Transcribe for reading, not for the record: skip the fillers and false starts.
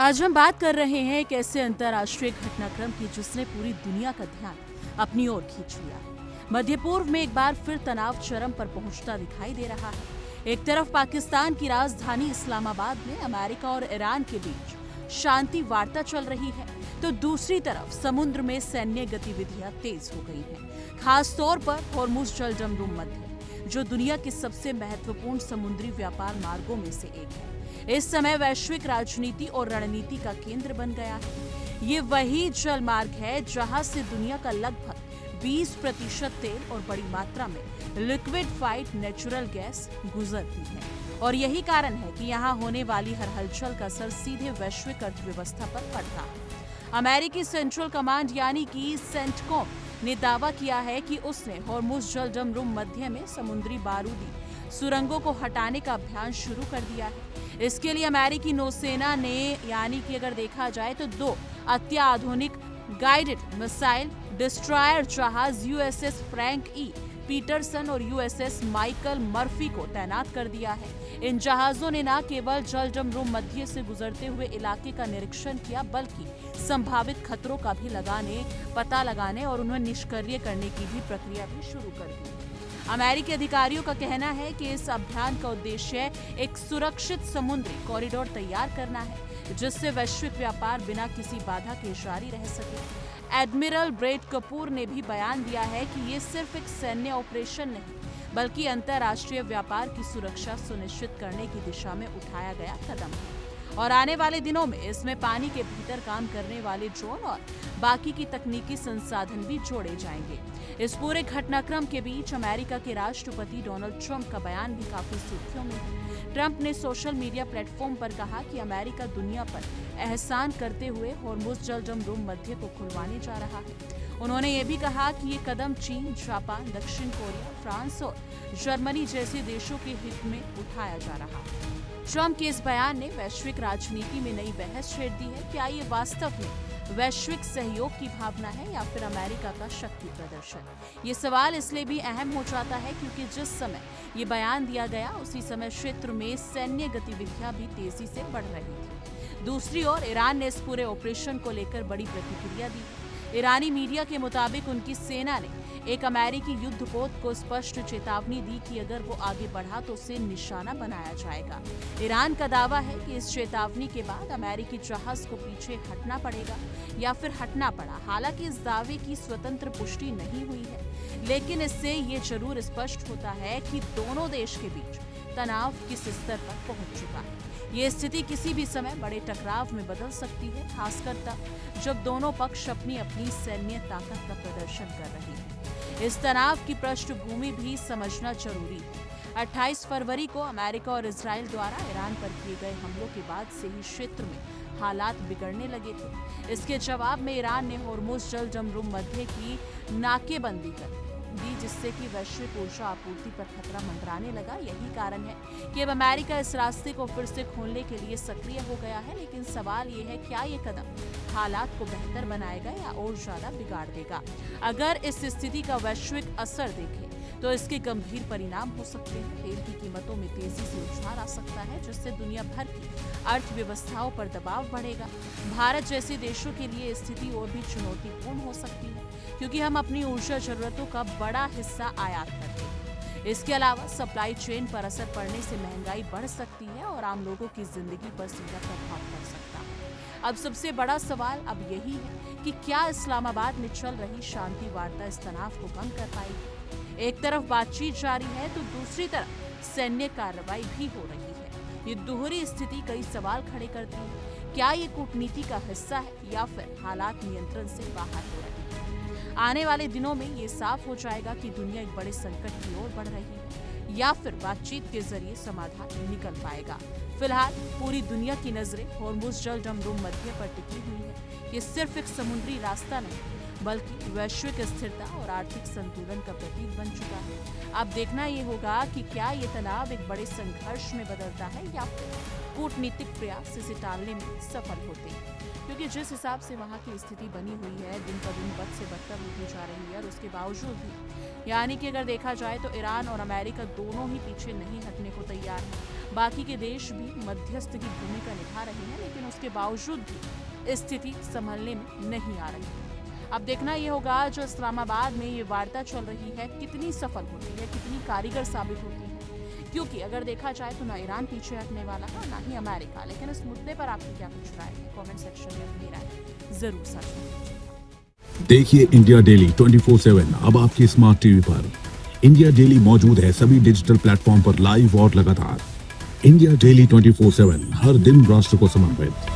आज हम बात कर रहे हैं एक ऐसे अंतर्राष्ट्रीय घटनाक्रम की जिसने पूरी दुनिया का ध्यान अपनी ओर खींच लिया है। मध्य पूर्व में एक बार फिर तनाव चरम पर पहुंचता दिखाई दे रहा है। एक तरफ पाकिस्तान की राजधानी इस्लामाबाद में अमेरिका और ईरान के बीच शांति वार्ता चल रही है, तो दूसरी तरफ समुद्र में सैन्य गतिविधियां तेज हो गई हैं। खास तौर पर होर्मुज जलजमरूम मध्य, जो दुनिया के सबसे महत्वपूर्ण समुद्री व्यापार मार्गों में से एक है, इस समय वैश्विक राजनीति और रणनीति का केंद्र बन गया है। ये वही जल मार्ग है जहां से दुनिया का लगभग 20% तेल और बड़ी मात्रा में लिक्विफाइड नेचुरल गैस गुजरती है, और यही कारण है कि यहाँ होने वाली हर हलचल का असर सीधे वैश्विक अर्थव्यवस्था पर पड़ रहा है। अमेरिकी सेंट्रल कमांड यानी कि सेंटकॉम ने दावा किया है कि उसने होर्मुज जलजमरूम मध्य में समुद्री बारूदी सुरंगों को हटाने का अभियान शुरू कर दिया है। इसके लिए अमेरिकी नौसेना ने यानी कि अगर देखा जाए तो 2 अत्याधुनिक गाइडेड मिसाइल डिस्ट्रॉयर जहाज यूएसएस फ्रैंक ई पीटरसन और यूएसएस माइकल मर्फी को तैनात कर दिया है। इन जहाजों ने न केवल जलजमरूम मध्य से गुजरते हुए इलाके का निरीक्षण किया, बल्कि संभावित खतरों का भी पता लगाने और उन्हें निष्क्रिय करने की भी प्रक्रिया भी शुरू कर दी। अमेरिकी अधिकारियों का कहना है कि इस अभियान का उद्देश्य एक सुरक्षित समुद्री कॉरिडोर तैयार करना है, जिससे वैश्विक व्यापार बिना किसी बाधा के जारी रह सके। एडमिरल ब्रेड कपूर ने भी बयान दिया है कि ये सिर्फ एक सैन्य ऑपरेशन नहीं, बल्कि अंतर्राष्ट्रीय व्यापार की सुरक्षा सुनिश्चित करने की दिशा में उठाया गया कदम है, और आने वाले दिनों में इसमें पानी के भीतर काम करने वाले ड्रोन और बाकी की तकनीकी संसाधन भी जोड़े जाएंगे। इस पूरे घटनाक्रम के बीच अमेरिका के राष्ट्रपति डोनाल्ड ट्रंप का बयान भी काफी सुर्खियों में है। ट्रंप ने सोशल मीडिया प्लेटफॉर्म पर कहा कि अमेरिका दुनिया पर एहसान करते हुए होर्मुज जलजमरूम मध्य को खुलवाने जा रहा है। उन्होंने ये भी कहा कि ये कदम चीन, जापान, दक्षिण कोरिया, फ्रांस और जर्मनी जैसे देशों के हित में उठाया जा रहा है। ट्रंप के इस बयान ने वैश्विक राजनीति में नई बहस छेड़ दी है। क्या ये वास्तव में वैश्विक सहयोग की भावना है या फिर अमेरिका का शक्ति प्रदर्शन? ये सवाल इसलिए भी अहम हो जाता है क्योंकि जिस समय ये बयान दिया गया उसी समय क्षेत्र में सैन्य गतिविधियां भी तेजी से बढ़ रही थी। दूसरी ओर ईरान ने इस पूरे ऑपरेशन को लेकर बड़ी प्रतिक्रिया दी है। ईरानी मीडिया के मुताबिक उनकी सेना ने एक अमेरिकी युद्धपोत को स्पष्ट चेतावनी दी कि अगर वो आगे बढ़ा तो उसे निशाना बनाया जाएगा। ईरान का दावा है कि इस चेतावनी के बाद अमेरिकी जहाज को पीछे हटना पड़ेगा या फिर हटना पड़ा। हालांकि इस दावे की स्वतंत्र पुष्टि नहीं हुई है, लेकिन इससे ये जरूर स्पष्ट होता है कि दोनों देश के बीच तनाव किस स्तर पर पहुंच चुका है। ये स्थिति किसी भी समय बड़े टकराव में बदल सकती है, खासकर तब जब दोनों पक्ष अपनी अपनी सैन्य ताकत का प्रदर्शन कर रहे हैं। इस तनाव की पृष्ठभूमि भी समझना जरूरी है। 28 फरवरी को अमेरिका और इजराइल द्वारा ईरान पर किए गए हमलों के बाद से ही क्षेत्र में हालात बिगड़ने लगे थे। इसके जवाब में ईरान ने होर्मुज जलजमरूम मध्य की नाकेबंदी कर दी, जिससे कि वैश्विक ऊर्जा आपूर्ति पर खतरा मंडराने लगा। यही कारण है कि अब अमेरिका इस रास्ते को फिर से खोलने के लिए सक्रिय हो गया है। लेकिन सवाल ये है, क्या ये कदम हालात को बेहतर बनाएगा या और ज्यादा बिगाड़ देगा? अगर इस स्थिति का वैश्विक असर देखें तो इसके गंभीर परिणाम हो सकते हैं। तेल की कीमतों में तेजी से उछाल आ सकता है, जिससे दुनिया भर की अर्थव्यवस्थाओं पर दबाव बढ़ेगा। भारत जैसे देशों के लिए स्थिति और भी चुनौतीपूर्ण हो सकती है, क्योंकि हम अपनी ऊर्जा जरूरतों का बड़ा हिस्सा आयात करते हैं। इसके अलावा सप्लाई चेन पर असर पड़ने से महंगाई बढ़ सकती है और आम लोगों की जिंदगी पर सीधा प्रभाव पड़ सकता है। अब सबसे बड़ा सवाल अब यही है कि क्या इस्लामाबाद में चल रही शांति वार्ता इस तनाव को कम कर पाएगी? एक तरफ बातचीत जारी है तो दूसरी तरफ सैन्य कार्रवाई भी हो रही है। ये दोहरी स्थिति कई सवाल खड़े करती है। क्या ये कूटनीति का हिस्सा है या फिर हालात नियंत्रण से बाहर हो रहे हैं? आने वाले दिनों में ये साफ हो जाएगा कि दुनिया एक बड़े संकट की ओर बढ़ रही है या फिर बातचीत के जरिए समाधान निकल पाएगा। फिलहाल पूरी दुनिया की नजरें होर्मुज जलजमरूम मध्य पर टिकी हुई है। ये सिर्फ एक समुद्री रास्ता नहीं, बल्कि वैश्विक स्थिरता और आर्थिक संतुलन का प्रतीक बन चुका है। अब देखना ये होगा कि क्या ये तनाव एक बड़े संघर्ष में बदलता है या फिर कूटनीतिक प्रयास इसे टालने में सफल होते हैं। क्योंकि जिस हिसाब से वहाँ की स्थिति बनी हुई है, दिन पर दिन बद से बदतर होती जा रही है, और उसके बावजूद भी यानी कि अगर देखा जाए तो ईरान और अमेरिका दोनों ही पीछे नहीं हटने को तैयार हैं। बाकी के देश भी मध्यस्थ की भूमिका निभा रहे हैं, लेकिन उसके बावजूद भी स्थिति संभलने में नहीं आ रही है। अब देखना ये होगा जो इस्लामाबाद में ये वार्ता चल रही है कितनी सफल होती है, कितनी कारीगर साबित होती है, क्योंकि अगर देखा जाए तो ना ईरान पीछे हटने वाला है ना ही अमेरिका। लेकिन इस मुद्दे पर आपकी क्या कुछ राय है? कमेंट सेक्शन में अपनी राय जरूर साझा कीजिएगा। देखिए इंडिया डेली 24/7 अब आपके स्मार्ट टीवी पर। इंडिया डेली मौजूद है सभी डिजिटल प्लेटफॉर्म पर लाइव और लगातार। इंडिया डेली 24/7 हर दिन राष्ट्र को समर्पित।